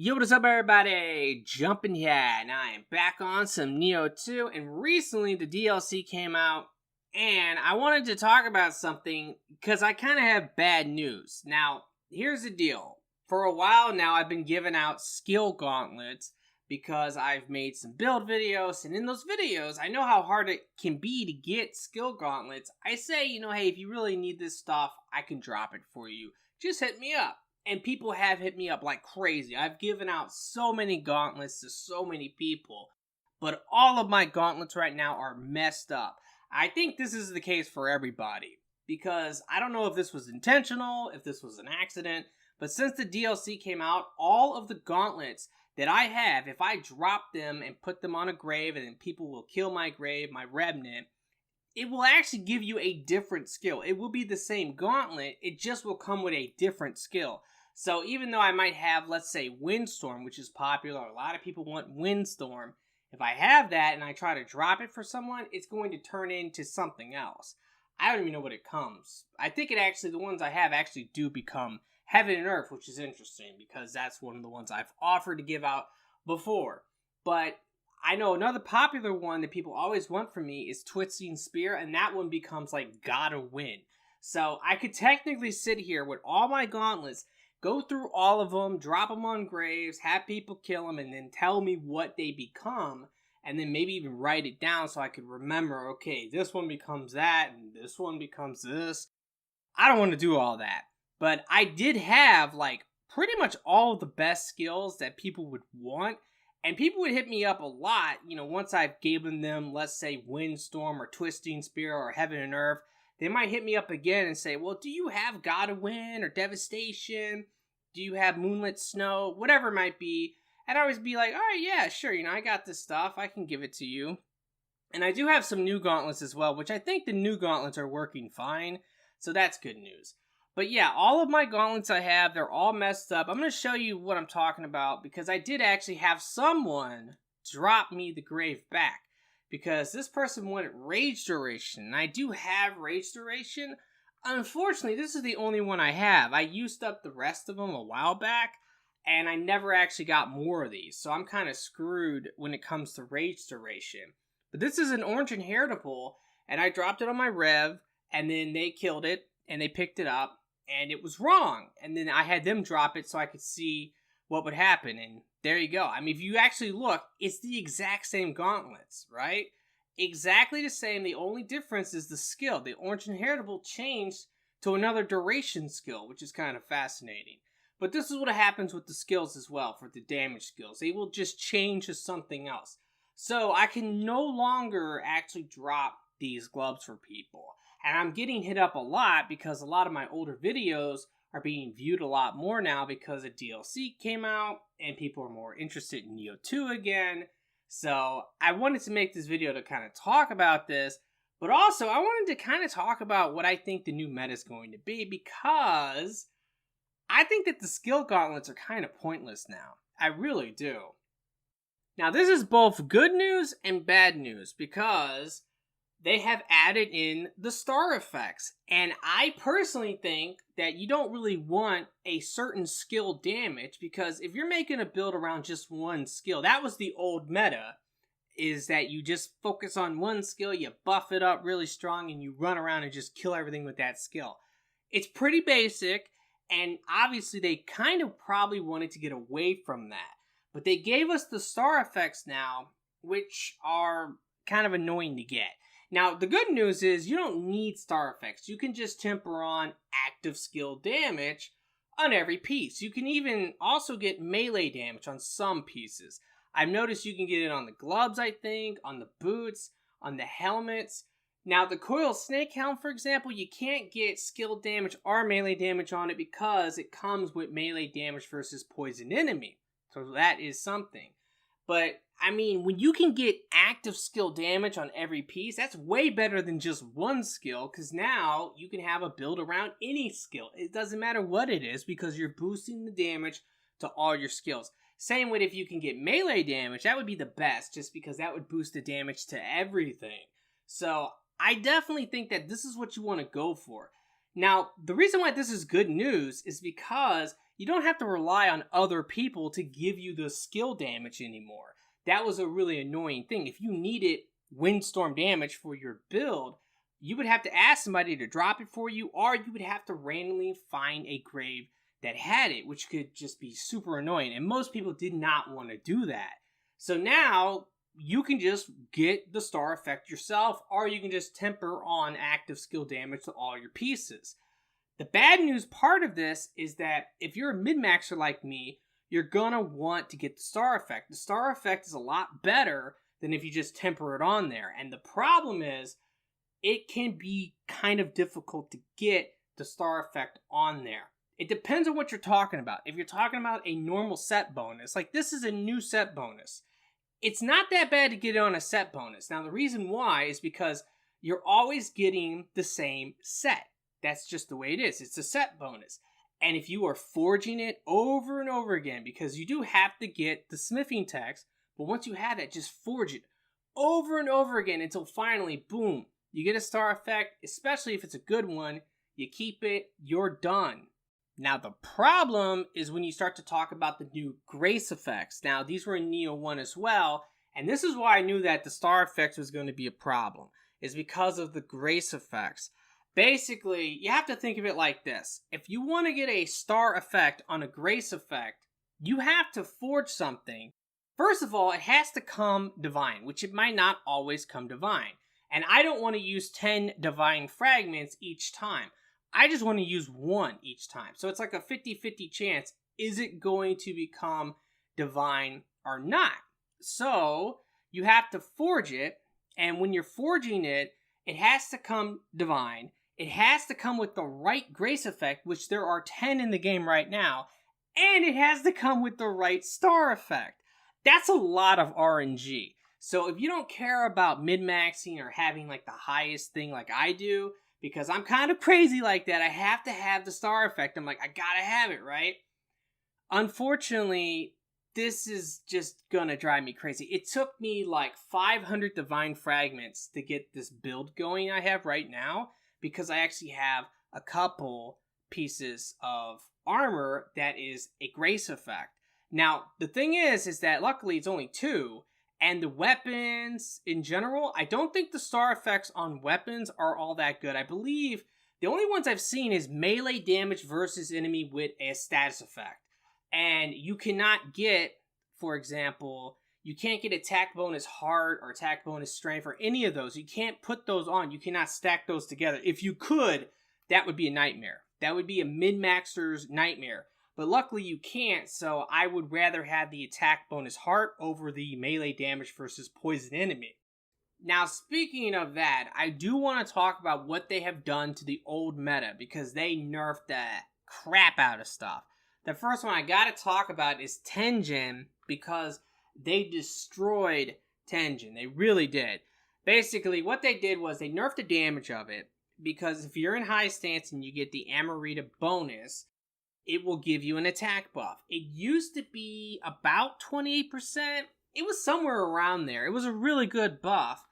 Yo, what is up, everybody? Jumping here, and I am back on some Nioh 2, and recently the DLC came out, and I wanted to talk about something, because I kind of have bad news. Now, here's the deal. For a while now, I've been giving out skill gauntlets, because I've made some build videos, and in those videos, I know how hard it can be to get skill gauntlets. I say, hey, if you really need this stuff, I can drop it for you. Just hit me up. And people have hit me up like crazy. I've given out so many gauntlets to so many people. But all of my gauntlets right now are messed up. I think this is the case for everybody. Because I don't know if this was intentional, if this was an accident. But since the DLC came out, all of the gauntlets that I have, if I drop them and put them on a grave and then people will kill my grave, my remnant, it will actually give you a different skill. It will be the same gauntlet, it just will come with a different skill. So even though I might have, let's say, Windstorm, which is popular, a lot of people want Windstorm, if I have that and I try to drop it for someone, it's going to turn into something else. I don't even know what it comes. I think it actually, the ones I have actually do become Heaven and Earth, which is interesting because that's one of the ones I've offered to give out before. But I know another popular one that people always want from me is Twisting Spear, and that one becomes like Gotta Win. So I could technically sit here with all my gauntlets, go through all of them, drop them on graves, have people kill them, and then tell me what they become, and then maybe even write it down so I could remember, okay, this one becomes that, and this one becomes this. I don't want to do all that. But I did have, like, pretty much all of the best skills that people would want, and people would hit me up a lot, once I've given them, let's say, Windstorm or Twisting Spear or Heaven and Earth. They might hit me up again and say, well, do you have Gotta Win or Devastation? Do you have Moonlit Snow? Whatever it might be. And I always be like, all right, yeah, sure, I got this stuff. I can give it to you. And I do have some new gauntlets as well, which I think the new gauntlets are working fine. So that's good news. But yeah, all of my gauntlets I have, they're all messed up. I'm going to show you what I'm talking about because I did actually have someone drop me the grave back. Because this person wanted Rage Duration, and I do have Rage Duration. Unfortunately, this is the only one I have. I used up the rest of them a while back, and I never actually got more of these. So I'm kind of screwed when it comes to Rage Duration. But this is an orange inheritable, and I dropped it on my Rev, and then they killed it, and they picked it up, and it was wrong. And then I had them drop it so I could see what would happen, and there you go. I mean, if you actually look, it's the exact same gauntlets, right? Exactly the same. The only difference is the skill. The orange inheritable changed to another duration skill, which is kind of fascinating. But this is what happens with the skills as well, for the damage skills. They will just change to something else. So I can no longer actually drop these gloves for people. And I'm getting hit up a lot because a lot of my older videos are being viewed a lot more now because a DLC came out and people are more interested in Nioh 2 again. So I wanted to make this video to kind of talk about this, but also I wanted to kind of talk about what I think the new meta is going to be because I think that the skill gauntlets are kind of pointless now. I really do. Now this is both good news and bad news because they have added in the star effects. And I personally think that you don't really want a certain skill damage because if you're making a build around just one skill, that was the old meta, is that you just focus on one skill, you buff it up really strong, and you run around and just kill everything with that skill. It's pretty basic, and obviously they kind of probably wanted to get away from that. But they gave us the star effects now, which are kind of annoying to get. Now, the good news is you don't need star effects. You can just temper on active skill damage on every piece. You can even also get melee damage on some pieces. I've noticed you can get it on the gloves, I think, on the boots, on the helmets. Now, the coil snake helm, for example, you can't get skill damage or melee damage on it because it comes with melee damage versus poison enemy. So that is something. But I mean, when you can get active skill damage on every piece, that's way better than just one skill, because now you can have a build around any skill. It doesn't matter what it is, because you're boosting the damage to all your skills. Same with if you can get melee damage, that would be the best, just because that would boost the damage to everything. So I definitely think that this is what you want to go for. Now, the reason why this is good news is because you don't have to rely on other people to give you the skill damage anymore. That was a really annoying thing. If you needed windstorm damage for your build, you would have to ask somebody to drop it for you, or you would have to randomly find a grave that had it, which could just be super annoying. And most people did not want to do that. So now you can just get the star effect yourself, or you can just temper on active skill damage to all your pieces. The bad news part of this is that if you're a min-maxer like me, you're gonna want to get the star effect. The star effect is a lot better than if you just temper it on there. And the problem is, it can be kind of difficult to get the star effect on there. It depends on what you're talking about. If you're talking about a normal set bonus, like this is a new set bonus, it's not that bad to get it on a set bonus. Now, the reason why is because you're always getting the same set. That's just the way it is. It's a set bonus. And if you are forging it over and over again, because you do have to get the smithing text, but once you have that, just forge it over and over again until finally, boom, you get a star effect, especially if it's a good one. You keep it, you're done. Now, the problem is when you start to talk about the new grace effects. Now, these were in Nioh 1 as well, and this is why I knew that the star effects was going to be a problem, is because of the grace effects. Basically, you have to think of it like this. If you want to get a star effect on a grace effect, you have to forge something. First of all, it has to come divine, which it might not always come divine. And I don't want to use 10 divine fragments each time. I just want to use one each time. So it's like a 50-50 chance. Is it going to become divine or not? So you have to forge it. And when you're forging it, it has to come divine. It has to come with the right grace effect, which there are 10 in the game right now. And it has to come with the right star effect. That's a lot of RNG. So if you don't care about min-maxing or having like the highest thing like I do, because I'm kind of crazy like that, I have to have the star effect. I'm like, I gotta have it, right? Unfortunately, this is just gonna drive me crazy. It took me like 500 divine fragments to get this build going I have right now, because I actually have a couple pieces of armor that is a grace effect. Now, the thing is that luckily it's only 2, and the weapons in general, I don't think the star effects on weapons are all that good. I believe the only ones I've seen is melee damage versus enemy with a status effect. And you cannot get, for example, you can't get attack bonus heart or attack bonus strength or any of those. You can't put those on. You cannot stack those together. If you could, that would be a nightmare. That would be a min-maxer's nightmare. But luckily you can't, so I would rather have the attack bonus heart over the melee damage versus poison enemy. Now, speaking of that, I do want to talk about what they have done to the old meta, because they nerfed the crap out of stuff. The first one I gotta talk about is Tenjin, because they destroyed Tenjin. They really did. Basically, what they did was they nerfed the damage of it, because if you're in high stance and you get the Amarita bonus, it will give you an attack buff. It used to be about 28%. It was somewhere around there. It was a really good buff.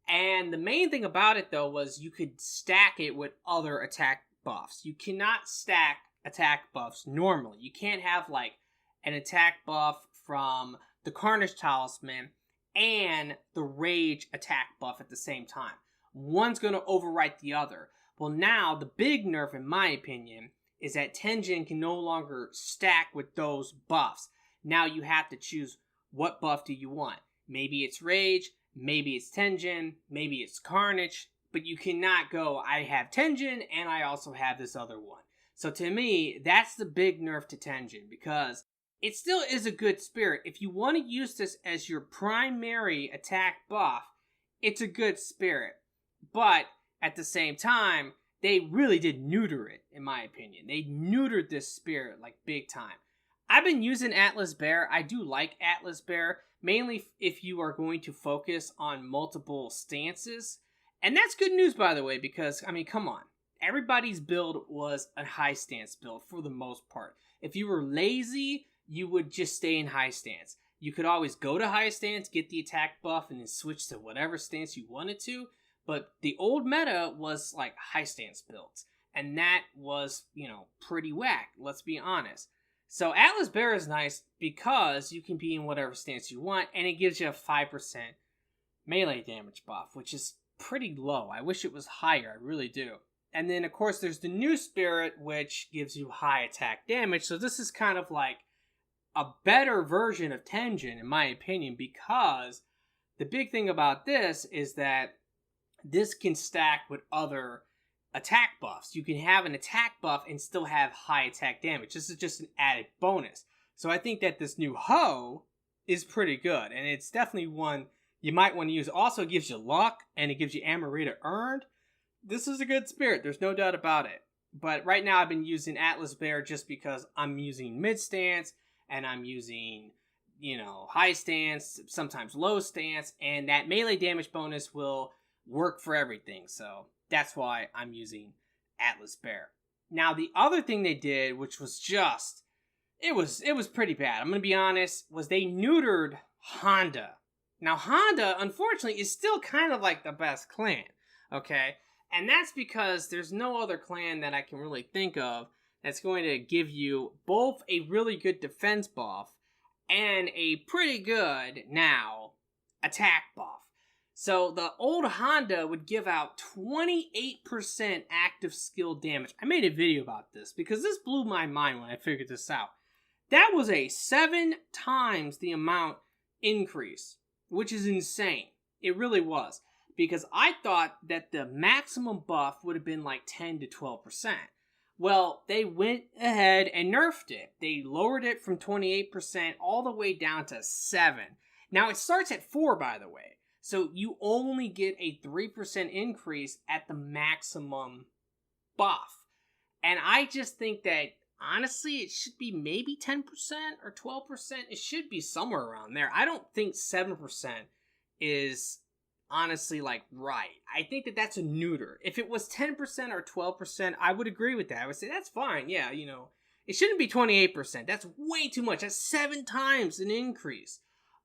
And the main thing about it, though, was you could stack it with other attack buffs. You cannot stack attack buffs normally. You can't have, like, an attack buff from the Carnage Talisman and the Rage attack buff at the same time. One's going to overwrite the other. Well, now, the big nerf, in my opinion, is that Tenjin can no longer stack with those buffs. Now you have to choose, what buff do you want? Maybe it's Rage, maybe it's Tenjin, maybe it's Carnage, but you cannot go, I have Tenjin and I also have this other one. So to me, that's the big nerf to Tenjin, because it still is a good spirit. If you want to use this as your primary attack buff, it's a good spirit. But at the same time, they really did neuter it, in my opinion. They neutered this spirit, like, big time. I've been using Atlas Bear. I do like Atlas Bear, mainly if you are going to focus on multiple stances. And that's good news, by the way, because, I mean, come on. Everybody's build was a high stance build, for the most part. If you were lazy, you would just stay in high stance. You could always go to high stance, get the attack buff, and then switch to whatever stance you wanted to. But the old meta was like high stance builds. And that was, pretty whack, let's be honest. So Atlas Bear is nice because you can be in whatever stance you want, and it gives you a 5% melee damage buff, which is pretty low. I wish it was higher, I really do. And then, of course, there's the new spirit, which gives you high attack damage. So this is kind of like a better version of Tenjin, in my opinion, because the big thing about this is that this can stack with other attack buffs. You can have an attack buff and still have high attack damage. This is just an added bonus. So I think that this new Ho is pretty good, and it's definitely one you might want to use. Also, it gives you luck, and it gives you Amarita earned. This is a good spirit, there's no doubt about it. But right now I've been using Atlas Bear just because I'm using mid stance, and I'm using, high stance, sometimes low stance, and that melee damage bonus will work for everything. So that's why I'm using Atlas Bear. Now, the other thing they did, which was just, it was pretty bad, I'm going to be honest, was they neutered Honda. Now, Honda, unfortunately, is still kind of like the best clan, okay? And that's because there's no other clan that I can really think of that's going to give you both a really good defense buff and a pretty good, now, attack buff. So the old Honda would give out 28% active skill damage. I made a video about this because this blew my mind when I figured this out. That was a 7 times the amount increase, which is insane. It really was. Because I thought that the maximum buff would have been like 10 to 12%. Well, they went ahead and nerfed it. They lowered it from 28% all the way down to 7. Now, it starts at 4, by the way. So you only get a 3% increase at the maximum buff. And I just think that, honestly, it should be maybe 10% or 12%. It should be somewhere around there. I don't think 7% is honestly right. I think that that's a neuter. If it was 10% or 12%, I would agree with that. I would say that's fine. Yeah, it shouldn't be 28%. That's way too much. That's 7 times an increase.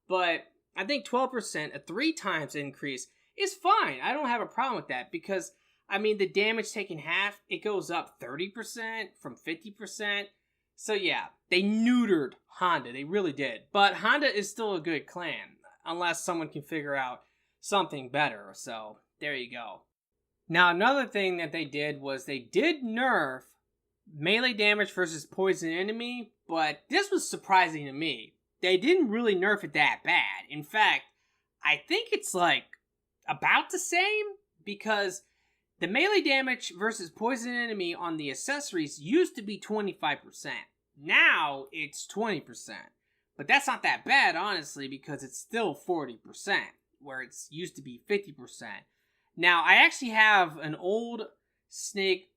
But I think 12%, a 3 times increase, is fine. I don't have a problem with that because, the damage taken half, it goes up 30% from 50%. So yeah, they neutered Honda. They really did. But Honda is still a good clan, unless someone can figure out something better. So there you go. Now, another thing that they did was they did nerf melee damage versus poison enemy, but this was surprising to me. They didn't really nerf it that bad. In fact, I think it's about the same, because the melee damage versus poison enemy on the accessories used to be 25%. Now it's 20%. But that's not that bad, honestly, because it's still 40%. Where it's used to be 50%. Now, I actually have an old Snake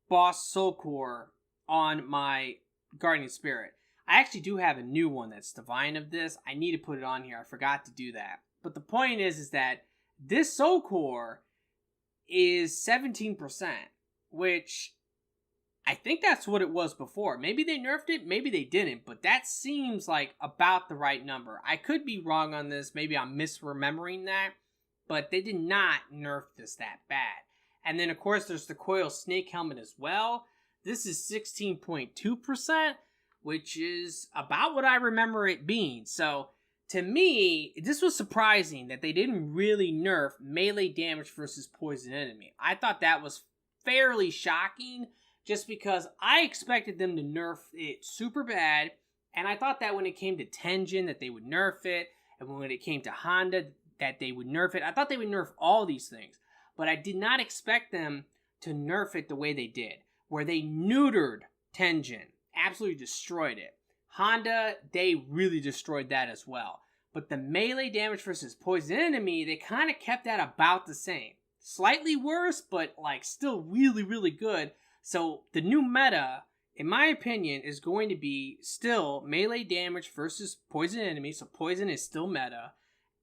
Boss Soul Core on my Guardian Spirit. I actually do have a new one that's Divine of this. I need to put it on here. I forgot to do that. But the point is that this Soul Core is 17%, which I think that's what it was before. Maybe they nerfed it, maybe they didn't, but that seems like about the right number. I could be wrong on this, maybe I'm misremembering that, but they did not nerf this that bad. And then, of course, there's the Coil Snake Helmet as well. This is 16.2%, which is about what I remember it being. So, to me, this was surprising that they didn't really nerf melee damage versus poison enemy. I thought that was fairly shocking, just because I expected them to nerf it super bad, and I thought that when it came to Tenjin that they would nerf it, and when it came to Honda that they would nerf it. I thought they would nerf all these things, but I did not expect them to nerf it the way they did, where they neutered Tenjin, absolutely destroyed it. Honda, they really destroyed that as well. But the melee damage versus poison enemy, they kind of kept that about the same. Slightly worse, but still really, really good. So the new meta, in my opinion, is going to be still melee damage versus poison enemy. So poison is still meta.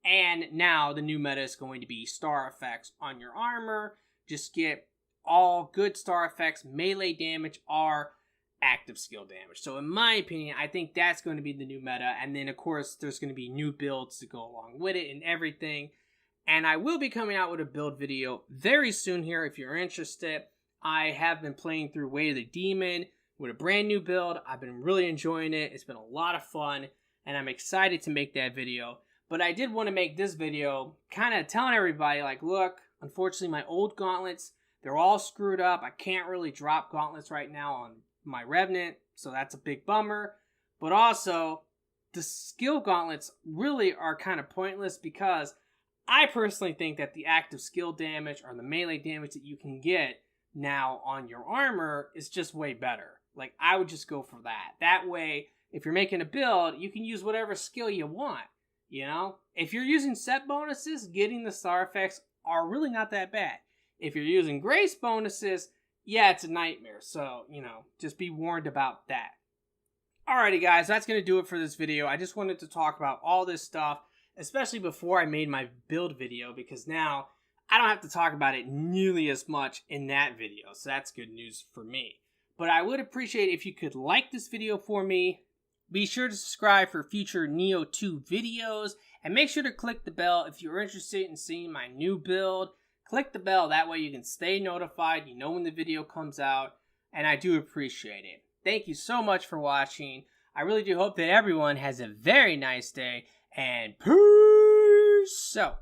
And now the new meta is going to be star effects on your armor. Just get all good star effects, melee damage, or active skill damage. So in my opinion, I think that's going to be the new meta. And then, of course, there's going to be new builds to go along with it and everything. And I will be coming out with a build video very soon here if you're interested. I have been playing through Way of the Demon, with a brand new build. I've been really enjoying it. It's been a lot of fun, and I'm excited to make that video. But I did want to make this video kind of telling everybody, like, look, unfortunately my old gauntlets, they're all screwed up. I can't really drop gauntlets right now on my Revenant, so that's a big bummer. But also, the skill gauntlets really are kind of pointless because I personally think that the active skill damage or the melee damage that you can get now on your armor is just way better. Like, I would just go for that. That way, if you're making a build, you can use whatever skill you want, you know? If you're using set bonuses, getting the star effects are really not that bad. If you're using grace bonuses, yeah, it's a nightmare. So, you know, just be warned about that. Alrighty guys, that's going to do it for this video. I just wanted to talk about all this stuff, especially before I made my build video, because now I don't have to talk about it nearly as much in that video. So that's good news for me. But I would appreciate if you could like this video for me. Be sure to subscribe for future Nioh 2 videos, and make sure to click the bell if you're interested in seeing my new build. Click the bell, that way you can stay notified, you know when the video comes out, and I do appreciate it. Thank you so much for watching. I really do hope that everyone has a very nice day, and peace out.